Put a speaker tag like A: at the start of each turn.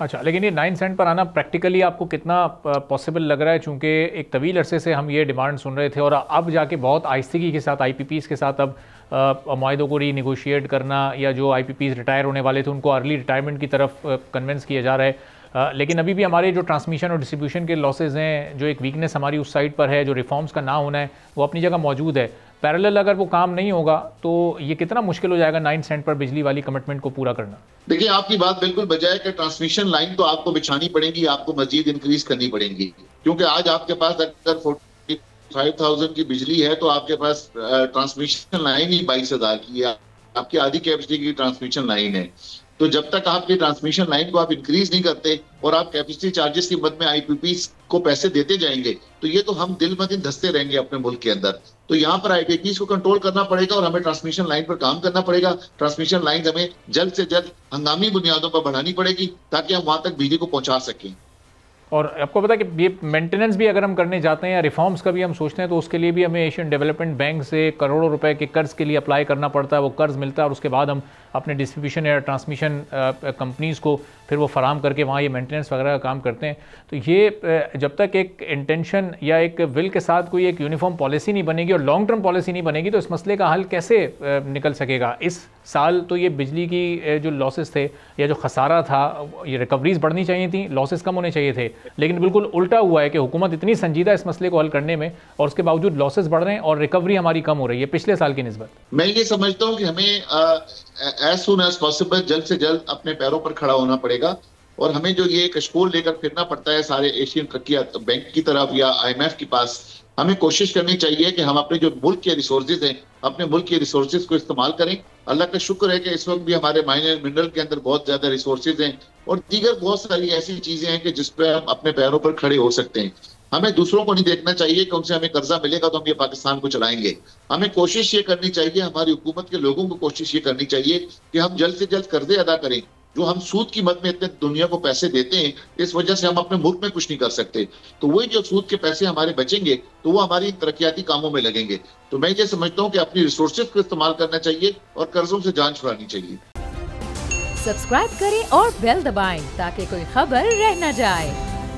A: अच्छा, लेकिन ये 9 सेंट पर आना प्रैक्टिकली आपको कितना पॉसिबल लग रहा है? चूँकि एक तवील अरसे से हम ये डिमांड सुन रहे थे और अब जाके बहुत आहिस्तगी के साथ आईपीपीज़ के साथ अब माहदों को रीनिगोशिएट करना, या जो आईपीपीज़ रिटायर होने वाले थे उनको अर्ली रिटायरमेंट की तरफ कन्विंस किया जा रहा है। लेकिन अभी भी हमारे जो ट्रांसमिशन और डिस्ट्रीब्यूशन के लॉसेज हैं, जो एक वीकनेस हमारी उस साइड पर है, जो रिफॉर्म्स का ना होना है, वो अपनी जगह मौजूद है। पैरेलल अगर वो काम नहीं होगा तो ये कितना मुश्किल हो जाएगा 9 सेंट पर बिजली वाली कमिटमेंट को पूरा करना?
B: देखिए, आपकी बात बिल्कुल बजाय कि ट्रांसमिशन लाइन तो आपको बिछानी पड़ेगी, आपको मजीद इंक्रीज करनी पड़ेगी, क्योंकि आज आपके पास अगर 45,000 की बिजली है तो आपके पास ट्रांसमिशन लाइन ही 22,000 की है, आपकी आधी कैपेसिटी की ट्रांसमिशन लाइन है। तो जब तक आपकी ट्रांसमिशन लाइन को आप इंक्रीज नहीं करते और आप कैपेसिटी चार्जेस की मद में आईपीपी को पैसे देते जाएंगे, तो ये तो हम दिल मदिन धंसते रहेंगे अपने मुल्क के अंदर। तो यहाँ पर आईपीपी को कंट्रोल करना पड़ेगा और हमें ट्रांसमिशन लाइन पर काम करना पड़ेगा। ट्रांसमिशन लाइन हमें जल्द से जल्द हंगामी बुनियादों पर बढ़ानी पड़ेगी ताकि हम वहां तक बिजली को पहुंचा सकें।
A: और आपको पता है कि ये मेंटेनेंस भी अगर हम करने जाते हैं या रिफॉर्म्स का भी हम सोचते हैं तो उसके लिए भी हमें एशियन डेवलपमेंट बैंक से करोड़ों रुपए के कर्ज के लिए अप्लाई करना पड़ता है। वो कर्ज मिलता है और उसके बाद हम अपने डिस्ट्रीब्यूशन या ट्रांसमिशन कंपनीज़ को फिर वो फराम करके वहाँ ये मेंटेनेंस वगैरह का काम करते हैं। तो ये जब तक एक इंटेंशन या एक विल के साथ कोई एक यूनिफॉर्म पॉलिसी नहीं बनेगी और लॉन्ग टर्म पॉलिसी नहीं बनेगी तो इस मसले का हल कैसे निकल सकेगा? इस साल तो ये बिजली की जो लॉसेस थे या जो खसारा था, ये रिकवरीज बढ़नी चाहिए थी, लॉसेस कम होने चाहिए थे, लेकिन बिल्कुल उल्टा हुआ है कि हुकूमत इतनी संजीदा इस मसले को हल करने में और उसके बावजूद लॉसेस बढ़ रहे हैं और रिकवरी हमारी कम हो रही है पिछले साल की निस्बत।
B: मैं ये समझता हूँ कि हमें एज सुन एज पॉसिबल जल्द से जल्द अपने पैरों पर खड़ा होना पड़ेगा और हमें जो ये कशकोल लेकर फिरना पड़ता है सारे एशियन तरक्की बैंक की तरफ या IMF के पास, हमें कोशिश करनी चाहिए कि हम अपने जो मुल्क के रिसोर्सेज हैं, अपने मुल्क के रिसोर्सेज को इस्तेमाल करें। अल्लाह का शुक्र है कि इस वक्त भी हमारे माइन एंड मिनरल के अंदर बहुत ज्यादा रिसोर्सेज हैं और दीगर बहुत सारी ऐसी चीजें हैं कि जिस पर हम अपने पैरों पर खड़े हो सकते हैं। हमें दूसरों को नहीं देखना चाहिए कि उनसे हमें कर्जा मिलेगा तो हम ये पाकिस्तान को चलाएंगे। हमें कोशिश ये करनी चाहिए, हमारी हुकूमत के लोगों को कोशिश ये करनी चाहिए कि हम जल्द से जल्द कर्जे अदा करें। जो हम सूद की मद में इतने दुनिया को पैसे देते हैं, इस वजह से हम अपने मुल्क में कुछ नहीं कर सकते, तो वही जो सूद के पैसे हमारे बचेंगे तो वो हमारी तरक्याती कामों में लगेंगे। तो मैं ये समझता हूँ कि अपनी रिसोर्सेज को इस्तेमाल करना चाहिए और कर्जों से जान छुड़ानी चाहिए।
C: सब्सक्राइब करें और बेल दबाएं ताकि कोई खबर रह न जाए।